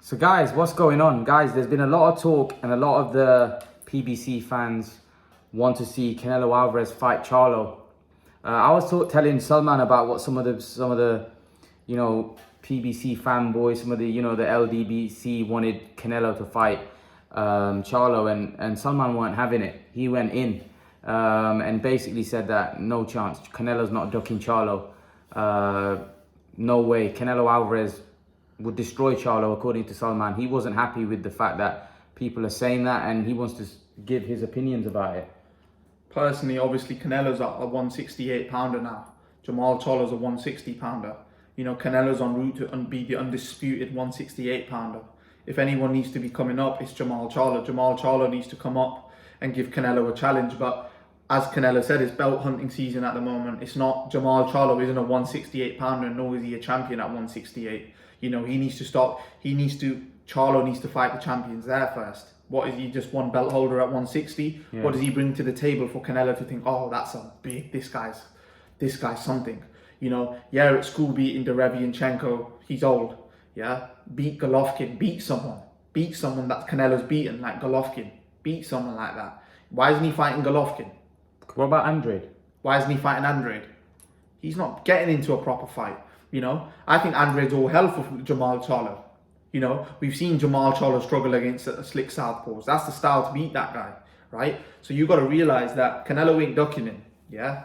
So guys, what's going on? Guys, there's been a lot of talk and a lot of the PBC fans want to see Canelo Alvarez fight Charlo. I was telling Salman about what some of the PBC fanboys, some of the the LDBC wanted Canelo to fight Charlo, and Salman weren't having it. He went in and basically said that no chance, Canelo's not ducking Charlo. No way, Canelo Alvarez would destroy Charlo, according to Salman. He wasn't happy with the fact that people are saying that, and he wants to give his opinions about it. Personally, obviously, Canelo's a 168 pounder now. Jermall Charlo's a 160 pounder. Canelo's en route to be the undisputed 168 pounder. If anyone needs to be coming up, it's Jermall Charlo. Jermall Charlo needs to come up and give Canelo a challenge. But as Canelo said, it's belt hunting season at the moment. It's not, Jermall Charlo isn't a 168 pounder, nor is he a champion at 168. He needs to stop. Charlo needs to fight the champions there first. What is he, just one belt holder at 160? Yeah. What does he bring to the table for Canelo to think, oh, that's a big, this guy's something. At school beating Derevianchenko, he's old. Yeah, beat Golovkin, beat someone that Canelo's beaten, like Golovkin, beat someone like that. Why isn't he fighting Golovkin? What about Andrade? Why isn't he fighting Andrade? He's not getting into a proper fight. I think Andrade's all hell for Jermall Charlo. We've seen Jermall Charlo struggle against slick southpaws. That's the style to beat that guy, right? So you got to realize that Canelo ain't ducking him. Yeah.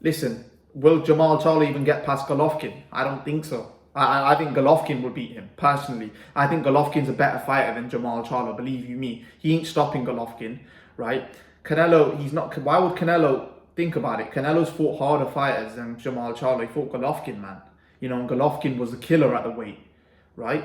Listen, will Jermall Charlo even get past Golovkin? I don't think so. I think Golovkin will beat him personally. I think Golovkin's a better fighter than Jermall Charlo. Believe you me, he ain't stopping Golovkin, right? Canelo, he's not. Why would Canelo? Think about it. Canelo's fought harder fighters than Jermall Charlo. He fought Golovkin, man. And Golovkin was the killer at the weight, right?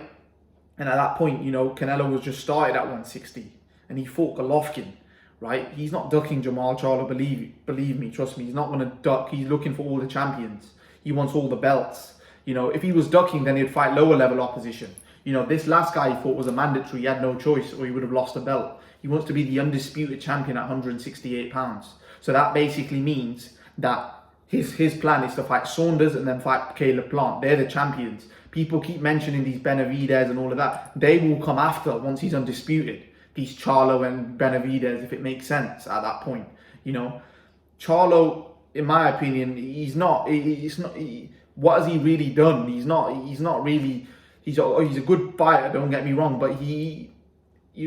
And at that point, Canelo was just started at 160 and he fought Golovkin, right? He's not ducking Jermall Charlo, believe me, trust me. He's not going to duck. He's looking for all the champions. He wants all the belts. If he was ducking, then he'd fight lower level opposition. This last guy he fought was a mandatory. He had no choice or he would have lost a belt. He wants to be the undisputed champion at 168 pounds. So that basically means that his plan is to fight Saunders and then fight Caleb Plant. They're the champions. People keep mentioning these Benavidez and all of that. They will come after once he's undisputed. These Charlo and Benavidez, if it makes sense at that point. Charlo, in my opinion, what has he really done? He's a good fighter, don't get me wrong, but you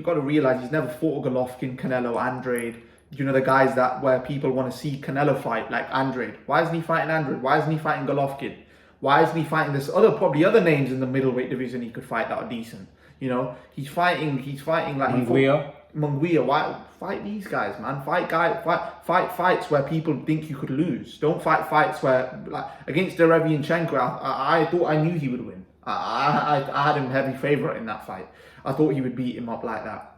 got to realize he's never fought a Golovkin, Canelo, Andrade. The guys where people want to see Canelo fight, like Andrade. Why isn't he fighting Andrade? Why isn't he fighting Golovkin? Why isn't he fighting probably other names in the middleweight division he could fight that are decent? He's fighting like Munguia. Why fight these guys, man? Fight fights where people think you could lose. Don't fight fights where, like against Derevianchenko, I thought I knew he would win. I had him heavy favourite in that fight. I thought he would beat him up like that.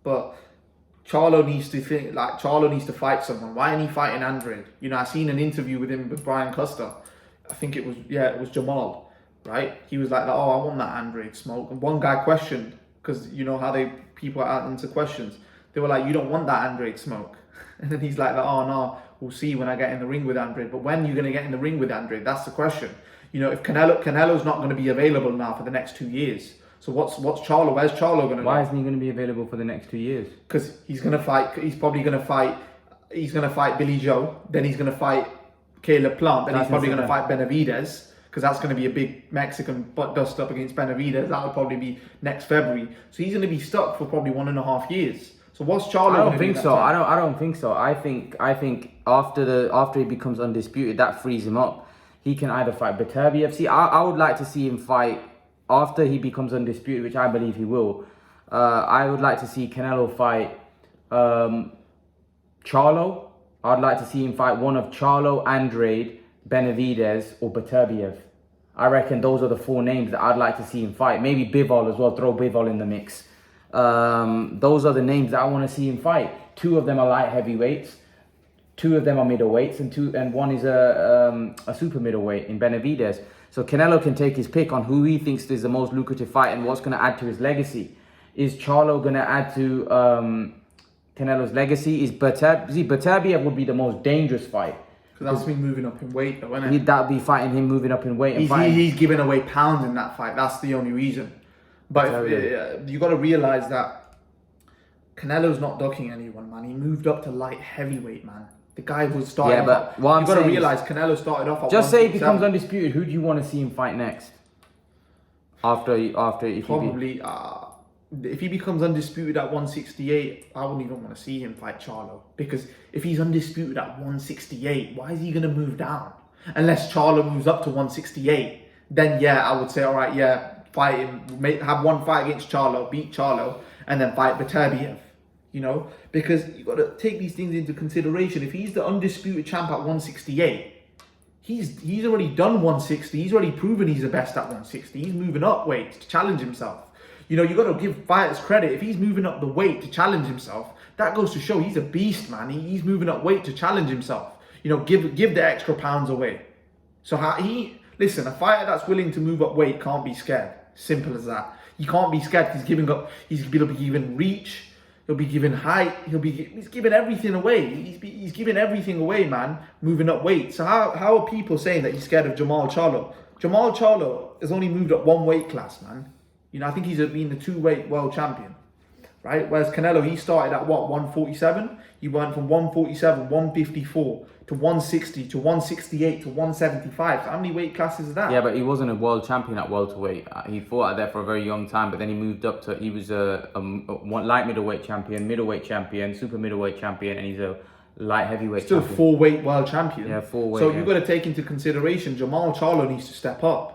But Charlo needs to fight someone. Why ain't he fighting Andrade? I seen an interview with him with Brian Custer. I think it was Jermall, right? He was like, oh, I want that Andrade smoke. And one guy questioned, because how people answer questions. They were like, you don't want that Andrade smoke. And then he's like, oh no, we'll see when I get in the ring with Andrade. But when are you going to get in the ring with Andrade? That's the question. If Canelo's not going to be available now for the next 2 years. So what's Charlo? Where's Charlo going to go? Why isn't he going to be available for the next 2 years? Because he's going to fight. He's probably going to fight. He's going to fight Billy Joe. Then he's going to fight Caleb Plant. Then he's probably going to fight Benavidez, because that's going to be a big Mexican butt dust up against Benavidez. That'll probably be next February. So he's going to be stuck for probably 1.5 years. So what's Charlo? I don't think so. I don't think so. I think after he becomes undisputed, that frees him up. He can either fight Beterbiev. See, I would like to see him fight after he becomes undisputed, which I believe he will. I would like to see Canelo fight Charlo. I'd like to see him fight one of Charlo, Andrade, Benavidez, or Beterbiev. I reckon those are the 4 names that I'd like to see him fight. Maybe Bivol as well. Throw Bivol in the mix. Those are the names that I want to see him fight. 2 of them are light heavyweights. 2 of them are middleweights, and one is a super middleweight in Benavidez. So Canelo can take his pick on who he thinks is the most lucrative fight and what's going to add to his legacy. Is Charlo going to add to Canelo's legacy? Beterbiev would be the most dangerous fight. Because that's me moving up in weight, though, isn't it? That'd be fighting him moving up in weight. He's giving away pounds in that fight. That's the only reason. But you got to realize that Canelo's not ducking anyone, man. He moved up to light heavyweight, man. The guy was starting. Yeah, but what I'm you got to saying realize Canelo started off at just say he 147. becomes undisputed. Who do you want to see him fight next? After if Probably, if he becomes undisputed at 168, I wouldn't even want to see him fight Charlo. Because if he's undisputed at 168, why is he going to move down? Unless Charlo moves up to 168, then yeah, I would say, all right, yeah, fight him, have one fight against Charlo, beat Charlo, and then fight Beterbiev. You know, because you got to take these things into consideration. If he's the undisputed champ at 168, he's already done 160. He's already proven he's the best at 160. He's moving up weight to challenge himself. You know, you got to give fighters credit. If he's moving up the weight to challenge himself, that goes to show he's a beast, man. He's moving up weight to challenge himself. You know, give the extra pounds away. So listen, a fighter that's willing to move up weight can't be scared. Simple as that. You can't be scared. He's going to be giving reach. He'll be giving height. He's giving everything away. He's giving everything away, man. Moving up weight. So how are people saying that he's scared of Jermall Charlo? Jermall Charlo has only moved up one weight class, man. You know, I think he's been the 2-weight world champion, right? Whereas Canelo, he started at what, 147? He went from 147, 154 to 160 to 168 to 175. So how many weight classes is that? Yeah, but he wasn't a world champion at welterweight. He fought out there for a very young time, but then he moved up to, he was a light middleweight champion, middleweight champion, super middleweight champion, and he's a light heavyweight Still champion. 4-weight world champion. Yeah, 4-weight. So you've got to take into consideration, Jermall Charlo needs to step up.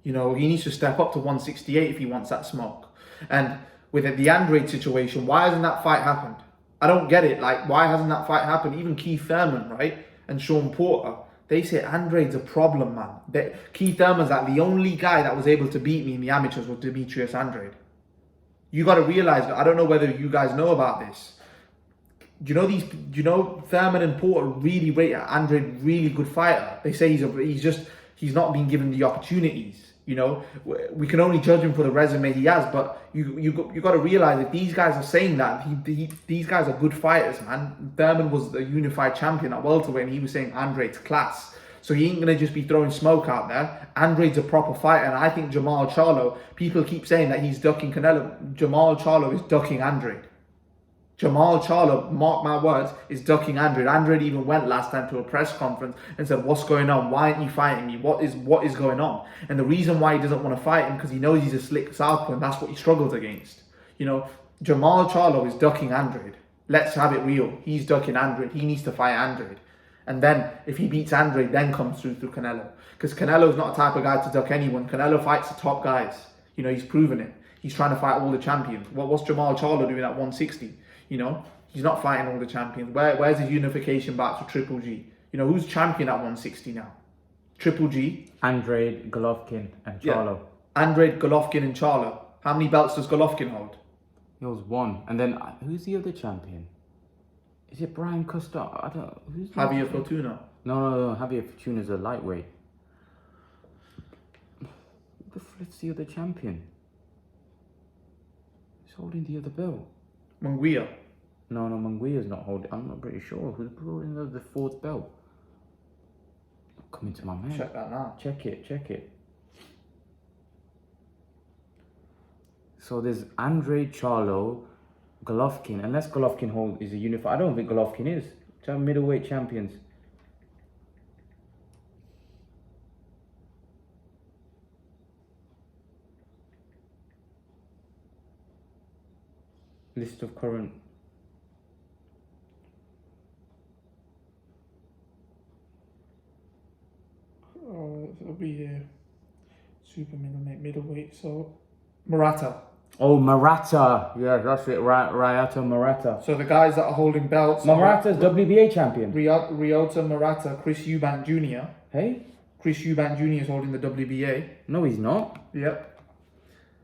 You know, he needs to step up to 168 if he wants that smoke. And with the Andrade situation, why hasn't that fight happened? I don't get it. Like, why hasn't that fight happened? Even Keith Thurman, right? And Sean Porter, they say Andrade's a problem, man. Keith Thurman's like, the only guy that was able to beat me in the amateurs was Demetrius Andrade. You got to realize, I don't know whether you guys know about this. Do you know Thurman and Porter really rate Andrade really good fighter? They say he's not been given the opportunities. You know, we can only judge him for the resume he has, but you got to realize that these guys are saying that these guys are good fighters, man. Thurman was the unified champion at welterweight, and he was saying Andrade's class. So he ain't gonna just be throwing smoke out there. Andrade's a proper fighter, and I think Jermall Charlo. People keep saying that he's ducking Canelo. Jermall Charlo is ducking Andrade. Jermall Charlo, mark my words, is ducking Andrade. Andrade even went last time to a press conference and said, "What's going on? Why aren't you fighting me? What is going on?" And the reason why he doesn't want to fight him because he knows he's a slick southpaw, and that's what he struggles against. You know, Jermall Charlo is ducking Andrade. Let's have it real. He's ducking Andrade. He needs to fight Andrade. And then, if he beats Andrade, then comes through Canelo. Because Canelo's not the type of guy to duck anyone. Canelo fights the top guys. You know, he's proven it. He's trying to fight all the champions. What's Jermall Charlo doing at 160? You know, he's not fighting all the champions. Where's his unification back to Triple G? You know, who's champion at 160 now? Triple G. Andrade, Golovkin, and Charlo. Yeah. Andrade, Golovkin, and Charlo. How many belts does Golovkin hold? He was one. And then, who's the other champion? Is it Brian Costa? I don't. Who's the Javier Fortuna. No. Javier Fortuna's a lightweight. Who the flip's the other champion? He's holding the other belt. Munguia. No, Munguia's not holding. I'm not pretty sure. Who's holding the fourth belt? Coming to my mind. Check that now. Check it. So there's Andrade, Charlo, Golovkin. Unless Golovkin is a unified. I don't think Golovkin is. Middleweight champions. List of current. Oh, it'll be here. Super middleweight. So Murata. Oh, Murata. Yeah, that's it. Ryota Murata. So the guys that are holding belts. Murata's WBA champion. Ryota Murata, Chris Eubank Jr. Hey? Chris Eubank Jr. is holding the WBA. No, he's not. Yep.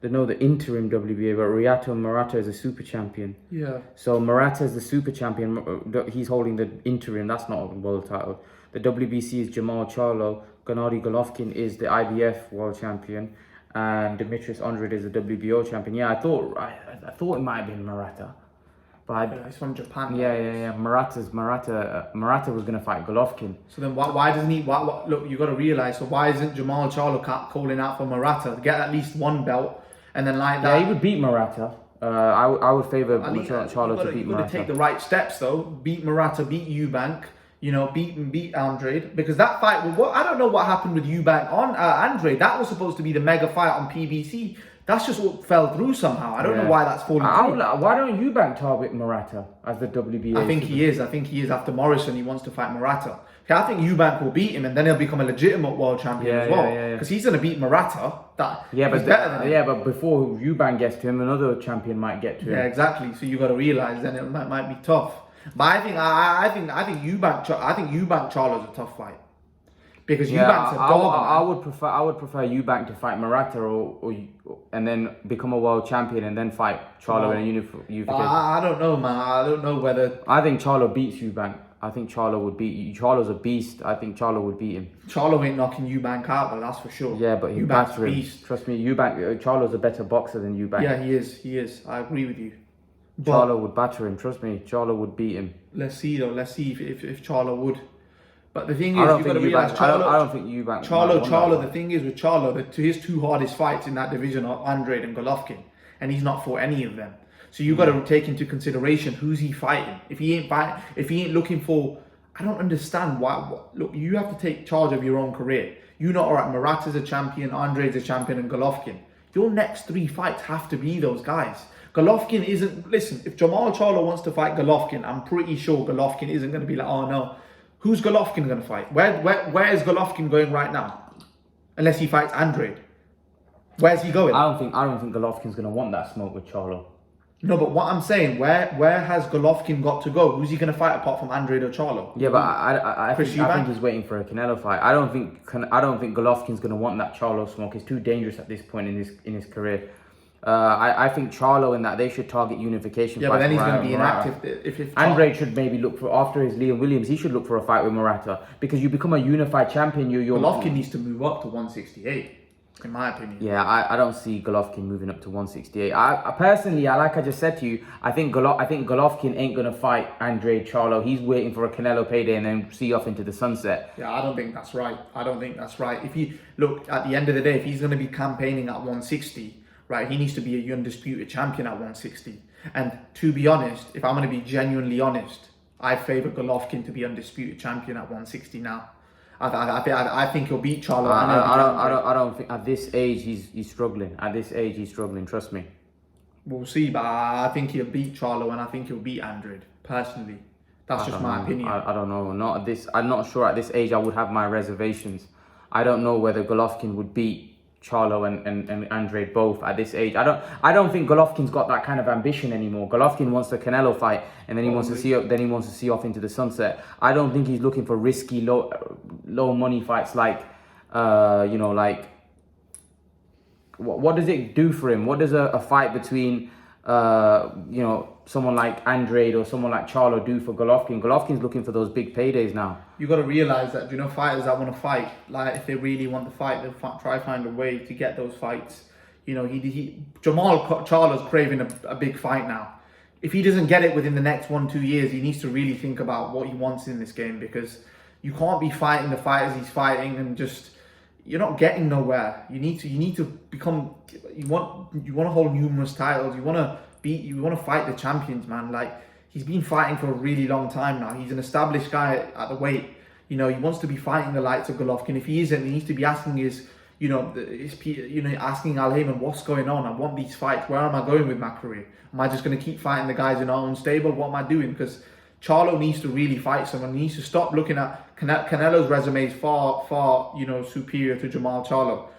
The interim WBA, but Ryota Murata is a super champion. Yeah. So Murata is the super champion. He's holding the interim. That's not a world title. The WBC is Jermall Charlo. Gennady Golovkin is the IBF world champion, and Demetrius Andrade is the WBO champion. Yeah, I thought it might have been Murata, but He's from Japan. Yeah. Murata was gonna fight Golovkin. So then why doesn't he? Look, you got to realize. So why isn't Jermall Charlo calling out for Murata to get at least one belt? And then like Yeah, that. he would beat Murata. I would favour Charlo to beat You've got to Murata. take the right steps though. Beat Murata, beat Eubank. You know, beat Andrade, because that fight. Well, I don't know what happened with Eubank on Andrade. That was supposed to be the mega fight on PBC. That's just what fell through somehow. I don't know why that's fallen through. Why don't Eubank target Murata as the WBA? I think he is. I think he is. After Morrison, he wants to fight Murata. Okay, I think Eubank will beat him, and then he'll become a legitimate world champion as well. Because he's going to beat Murata. He's better than him. But before Eubank gets to him, another champion might get to him. Yeah, exactly. So you got to realize then it might be tough. But I think Eubank Charlo's a tough fight, because Eubank's a dog. I would prefer Eubank to fight Murata or and then become a world champion and then fight Charlo in a unification. I don't know, man. I don't know whether. I think Charlo beats Eubank. I think Charlo would beat you. Charlo's a beast. I think Charlo would beat him. Charlo ain't knocking Eubank out though, that's for sure. Yeah, but he Eubank's him. beast. Trust me, Charlo's a better boxer than Eubank. Yeah, he is. I agree with you. But Charlo would batter him. Trust me, Charlo would beat him. Let's see though. Let's see if Charlo would. But the thing is, you've got to realize Charlo. I don't think Eubank. Charlo. The thing is with Charlo, his two hardest fights in that division are Andrade and Golovkin, and he's not fought any of them. So you've got to take into consideration who's he fighting. If he ain't looking for, I don't understand why. Look, you have to take charge of your own career. You know, all right, Murata's a champion, Andrade's a champion, and Golovkin. Your next 3 fights have to be those guys. Golovkin isn't. Listen, if Jermall Charlo wants to fight Golovkin, I'm pretty sure Golovkin isn't going to be like, oh no. Who's Golovkin going to fight? Where is Golovkin going right now? Unless he fights Andrade. Where's he going? I don't think Golovkin's going to want that smoke with Charlo. No, but what I'm saying, where has Golovkin got to go? Who's he going to fight apart from Andrade or Charlo? Yeah, but I think he's waiting for a Canelo fight. I don't think Golovkin's going to want that Charlo smoke. It's too dangerous at this point in his career. I think Charlo and that they should target unification. Yeah, but then he's going to be inactive. If Andrade should maybe look for, after his Liam Williams, he should look for a fight with Murata, because you become a unified champion. Golovkin needs to move up to 168, in my opinion. Yeah, I don't see Golovkin moving up to 168. I personally, like I just said to you, I think Golovkin ain't going to fight Andrade Charlo. He's waiting for a Canelo payday and then see off into the sunset. Yeah, I don't think that's right. If you look at the end of the day, if he's going to be campaigning at 160. Right, he needs to be a undisputed champion at 160. And to be honest, if I'm going to be genuinely honest, I favour Golovkin to be undisputed champion at 160 now. I think he'll beat Charlo. I don't think at this age he's struggling. At this age he's struggling. Trust me. We'll see, but I think he'll beat Charlo, and I think he'll beat Andrade. Personally, that's just my opinion. I don't know. Not at this. I'm not sure at this age. I would have my reservations. I don't know whether Golovkin would beat Charlo and Andrade both at this age. I don't think Golovkin's got that kind of ambition anymore. Golovkin wants the Canelo fight, and then he wants to see off into the sunset. I don't think he's looking for risky low money fights like what does it do for him? What does a fight between someone like Andrade or someone like Charlo do for Golovkin? Golovkin's looking for those big paydays now. You got to realize that, fighters that want to fight, like if they really want to fight, they'll try to find a way to get those fights. Jermall Charlo's craving a big fight now. If he doesn't get it within the next 1-2 years, he needs to really think about what he wants in this game, because you can't be fighting the fighters he's fighting and just, you're not getting nowhere. You need to become. You want to hold numerous titles. You want to fight the champions, man. Like, he's been fighting for a really long time now. He's an established guy at the weight. He wants to be fighting the likes of Golovkin. If he isn't, he needs to be asking asking Al Heyman, what's going on? I want these fights. Where am I going with my career? Am I just going to keep fighting the guys in our own stable? What am I doing? Because Charlo needs to really fight someone. He needs to stop looking at Canelo's resume is far superior to Jermall Charlo.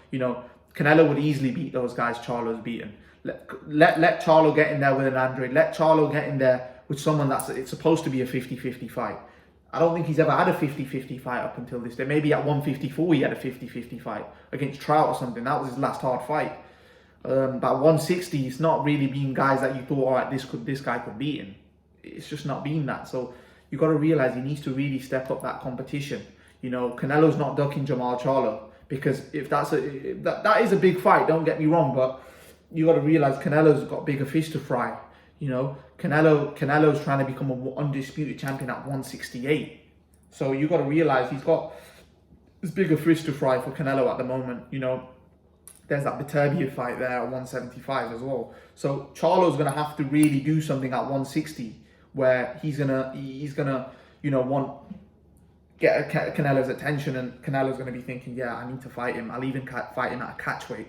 Canelo would easily beat those guys Charlo's beaten. Let Charlo get in there with an Andrade. Let Charlo get in there with someone it's supposed to be a 50-50 fight. I don't think he's ever had a 50-50 fight up until this day. Maybe at 154 he had a 50-50 fight against Trout or something. That was his last hard fight. But at 160, it's not really been guys that you thought, all right, this guy could beat him. It's just not been that. So you got to realize he needs to really step up that competition. Canelo's not ducking Jermall Charlo, because if that is a big fight, don't get me wrong, but you got to realize Canelo's got bigger fish to fry. Canelo's trying to become an undisputed champion at 168. So you got to realize he's got this bigger fish to fry for Canelo at the moment. there's that Beterbiev fight there at 175 as well. So Charlo's gonna have to really do something at 160 where he's gonna want get Canelo's attention, and Canelo's gonna be thinking, yeah, I need to fight him. I'll even fight him at a catch weight.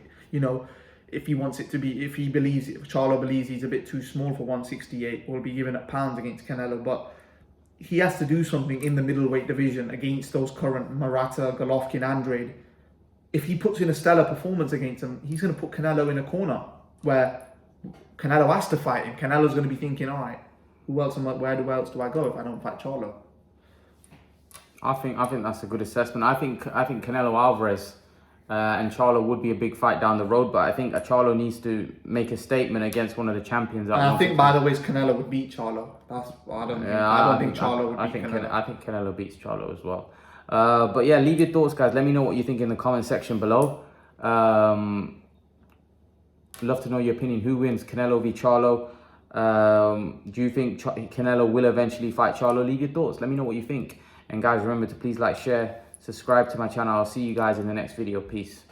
If he wants it to be, if Charlo believes he's a bit too small for 168, we'll be giving up pounds against Canelo, but he has to do something in the middleweight division against those current Murata, Golovkin, Andrade. If he puts in a stellar performance against him, he's going to put Canelo in a corner where Canelo has to fight him. Canelo's going to be thinking, all right, where else do I go if I don't fight Charlo? I think that's a good assessment. I think Canelo Alvarez and Charlo would be a big fight down the road, but I think Charlo needs to make a statement against one of the champions. And I think, by the way, Canelo would beat Charlo. I don't think Charlo would beat Canelo. I think Canelo beats Charlo as well. But yeah, leave your thoughts, guys. Let me know what you think in the comment section below. Love to know your opinion. Who wins, Canelo v Charlo? Do you think Canelo will eventually fight Charlo? Leave your thoughts. Let me know what you think. And guys, remember to please like, share, subscribe to my channel. I'll see you guys in the next video. Peace.